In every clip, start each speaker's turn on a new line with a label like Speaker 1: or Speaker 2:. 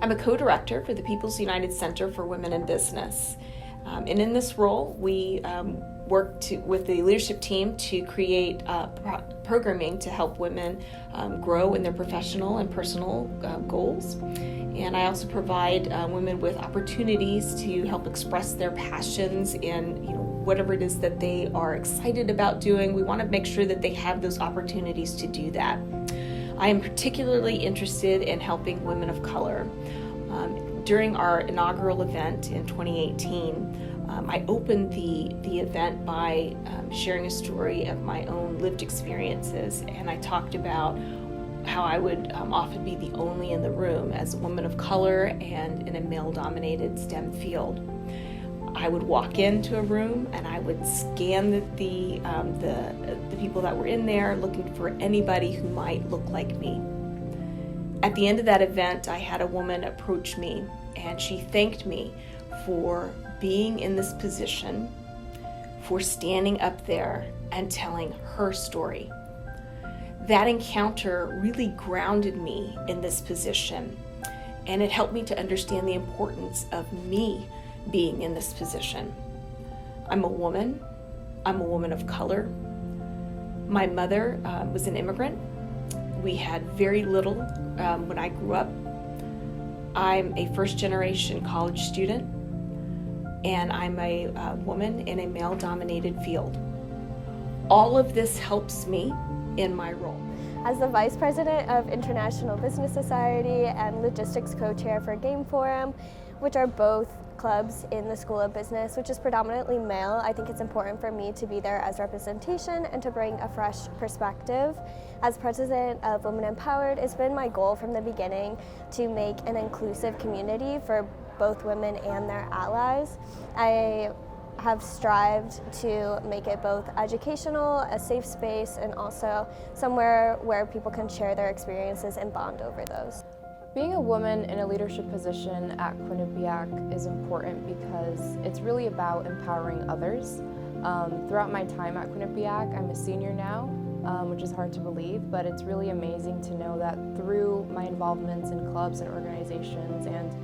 Speaker 1: I'm a co-director for the People's United Center for Women in Business. And in this role, we work with the leadership team to create programming to help women grow in their professional and personal goals. And I also provide women with opportunities to help express their passions in whatever it is that they are excited about doing. We want to make sure that they have those opportunities to do that. I am particularly interested in helping women of color. During our inaugural event in 2018, I opened the event by sharing a story of my own lived experiences, and I talked about how I would often be the only in the room as a woman of color and in a male-dominated STEM field. I would walk into a room and I would scan the people that were in there, looking for anybody who might look like me. At the end of that event, I had a woman approach me, and she thanked me for being in this position, for standing up there and telling her story. That encounter really grounded me in this position, and it helped me to understand the importance of me being in this position. I'm a woman of color. My mother was an immigrant. We had very little when I grew up. I'm a first-generation college student, and I'm a woman in a male-dominated field. All of this helps me in my role.
Speaker 2: As the Vice President of International Business Society and Logistics Co-Chair for Game Forum, which are both clubs in the School of Business, which is predominantly male, I think it's important for me to be there as representation and to bring a fresh perspective. As President of Women Empowered, it's been my goal from the beginning to make an inclusive community for both women and their allies. I have strived to make it both educational, a safe space, and also somewhere where people can share their experiences and bond over those.
Speaker 3: Being a woman in a leadership position at Quinnipiac is important because it's really about empowering others. Throughout my time at Quinnipiac, I'm a senior now, which is hard to believe, but it's really amazing to know that through my involvements in clubs and organizations and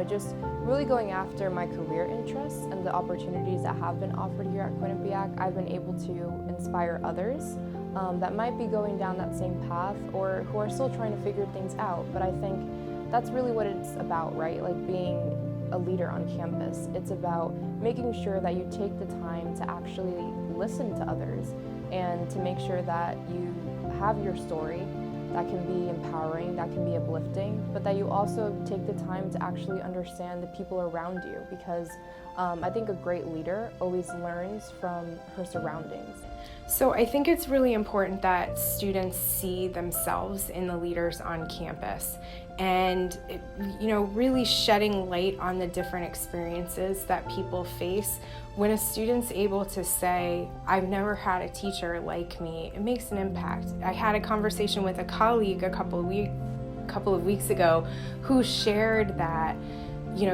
Speaker 3: just really going after my career interests and the opportunities that have been offered here at Quinnipiac, I've been able to inspire others that might be going down that same path or who are still trying to figure things out. But I think that's really what it's about, right? Like being a leader on campus. It's about making sure that you take the time to actually listen to others and to make sure that you have your story that can be empowering, that can be uplifting, but that you also take the time to actually understand the people around you, because I think a great leader always learns from her surroundings.
Speaker 4: So I think it's really important that students see themselves in the leaders on campus and really shedding light on the different experiences that people face. When a student's able to say, I've never had a teacher like me, it makes an impact. I had a conversation with a colleague a couple of weeks ago who shared that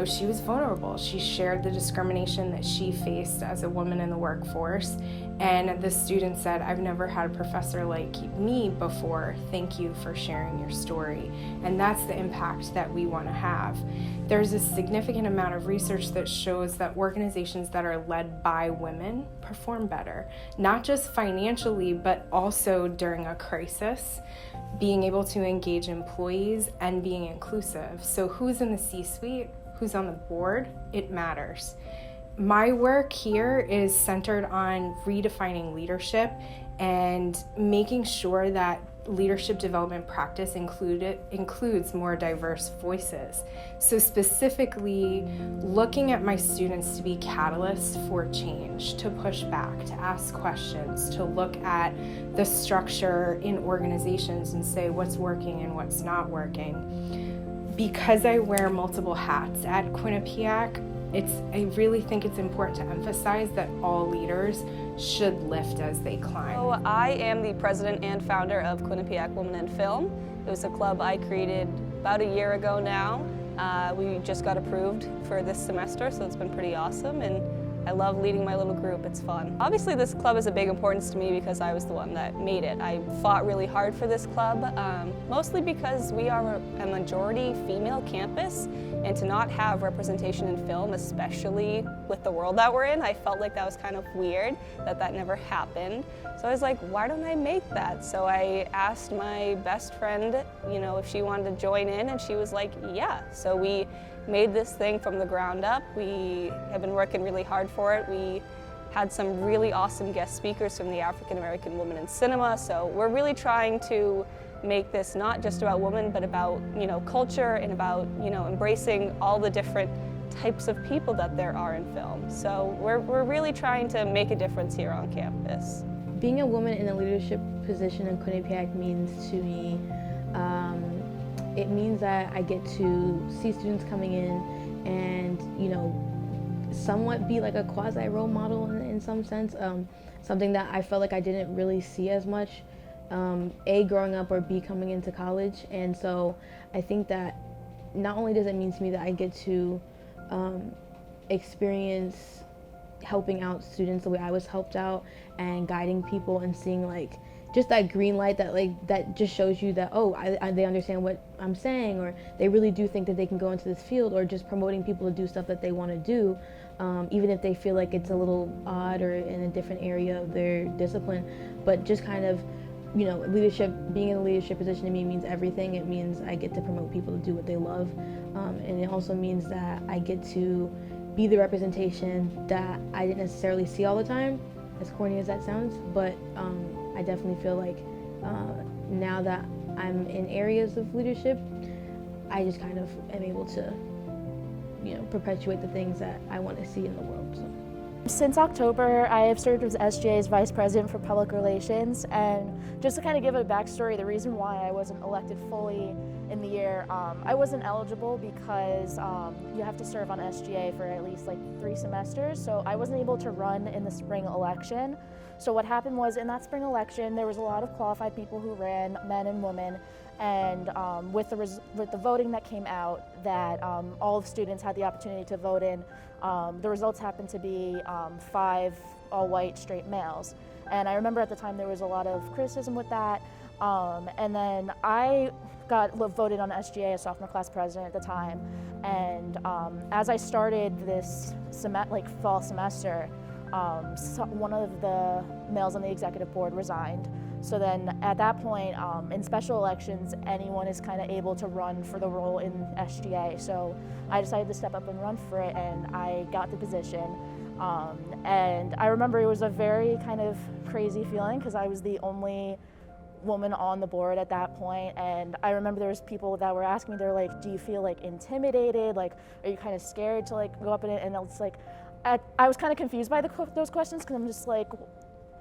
Speaker 4: she was vulnerable. She shared the discrimination that she faced as a woman in the workforce, and the student said, I've never had a professor like me before. Thank you for sharing your story. And that's the impact that we want to have. There's a significant amount of research that shows that organizations that are led by women perform better, not just financially, but also during a crisis, being able to engage employees and being inclusive. So who's in the C-suite? Who's on the board, it matters. My work here is centered on redefining leadership and making sure that leadership development practice includes more diverse voices. So specifically looking at my students to be catalysts for change, to push back, to ask questions, to look at the structure in organizations and say what's working and what's not working. Because I wear multiple hats at Quinnipiac, I really think it's important to emphasize that all leaders should lift as they climb.
Speaker 5: So I am the president and founder of Quinnipiac Women in Film. It was a club I created about a year ago now. We just got approved for this semester, so it's been pretty awesome. And I love leading my little group, it's fun. Obviously this club is a big importance to me because I was the one that made it. I fought really hard for this club, mostly because we are a majority female campus, and to not have representation in film, especially with the world that we're in, I felt like that was kind of weird, that never happened. So I was like, why don't I make that? So I asked my best friend, if she wanted to join in, and she was like, yeah. So we made this thing from the ground up. We have been working really hard for it. We had some really awesome guest speakers from the African American women in cinema. So we're really trying to make this not just about women, but about culture and about embracing all the different types of people that there are in film. So we're really trying to make a difference here on campus.
Speaker 6: Being a woman in a leadership position in Quinnipiac means to me, it means that I get to see students coming in and, somewhat be like a quasi role model in some sense, something that I felt like I didn't really see as much, A, growing up, or B, coming into college. And so I think that not only does it mean to me that I get to experience helping out students the way I was helped out and guiding people and seeing just that green light that just shows you that, they understand what I'm saying, or they really do think that they can go into this field, or just promoting people to do stuff that they want to do, even if they feel like it's a little odd or in a different area of their discipline. But just kind of, leadership, being in a leadership position to me means everything. It means I get to promote people to do what they love, and it also means that I get to be the representation that I didn't necessarily see all the time, as corny as that sounds, but I definitely feel like now that I'm in areas of leadership, I just kind of am able to, perpetuate the things that I want to see in the world. So.
Speaker 7: Since October, I have served as SGA's Vice President for Public Relations, and just to kind of give a backstory, the reason why I wasn't elected fully in the year, I wasn't eligible because you have to serve on SGA for at least 3 semesters, so I wasn't able to run in the spring election. So what happened was, in that spring election, there was a lot of qualified people who ran, men and women, and with the voting that came out, that all of students had the opportunity to vote in, the results happened to be 5 all-white straight males. And I remember at the time there was a lot of criticism with that, and then I got voted on SGA as sophomore class president at the time, and as I started this fall semester, one of the males on the executive board resigned. So then at that point, in special elections, anyone is kind of able to run for the role in SGA. So I decided to step up and run for it, and I got the position. And I remember it was a very kind of crazy feeling because I was the only woman on the board at that point, and I remember there was people that were asking me, they're like, do you feel intimidated? Are you kind of scared to go up in it? And it's I was kind of confused by those questions, because I'm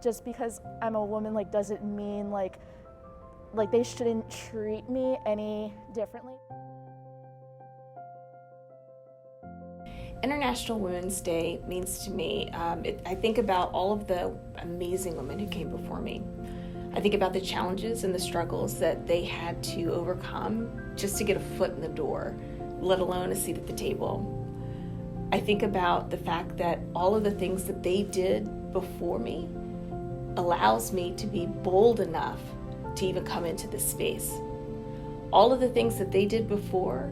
Speaker 7: just because I'm a woman, doesn't mean they shouldn't treat me any differently.
Speaker 1: International Women's Day means to me, I think about all of the amazing women who came before me. I think about the challenges and the struggles that they had to overcome just to get a foot in the door, let alone a seat at the table. I think about the fact that all of the things that they did before me allows me to be bold enough to even come into this space. All of the things that they did before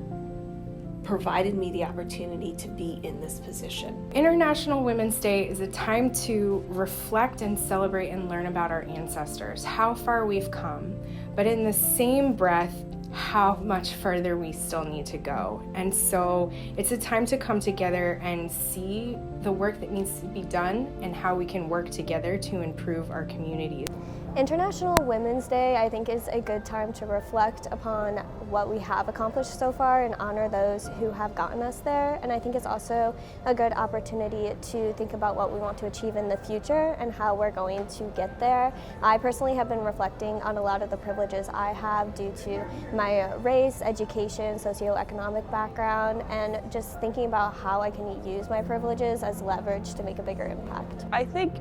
Speaker 1: provided me the opportunity to be in this position.
Speaker 4: International Women's Day is a time to reflect and celebrate and learn about our ancestors, how far we've come, but in the same breath, how much further we still need to go. And so it's a time to come together and see the work that needs to be done and how we can work together to improve our communities.
Speaker 2: International Women's Day, I think, is a good time to reflect upon what we have accomplished so far and honor those who have gotten us there. And I think it's also a good opportunity to think about what we want to achieve in the future and how we're going to get there. I personally have been reflecting on a lot of the privileges I have due to my race, education, socioeconomic background, and just thinking about how I can use my privileges as leverage to make a bigger impact.
Speaker 5: I think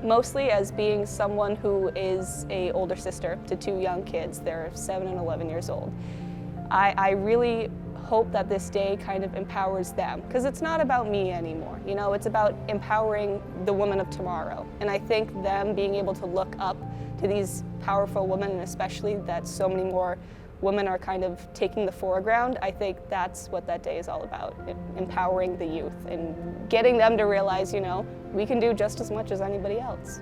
Speaker 5: mostly as being someone who is an older sister to 2 young kids. They're 7 and 11 years old. I really hope that this day kind of empowers them, because it's not about me anymore, you know, it's about empowering the women of tomorrow. And I think them being able to look up to these powerful women, and especially that so many more women are kind of taking the foreground, I think that's what that day is all about, empowering the youth and getting them to realize, you know, we can do just as much as anybody else.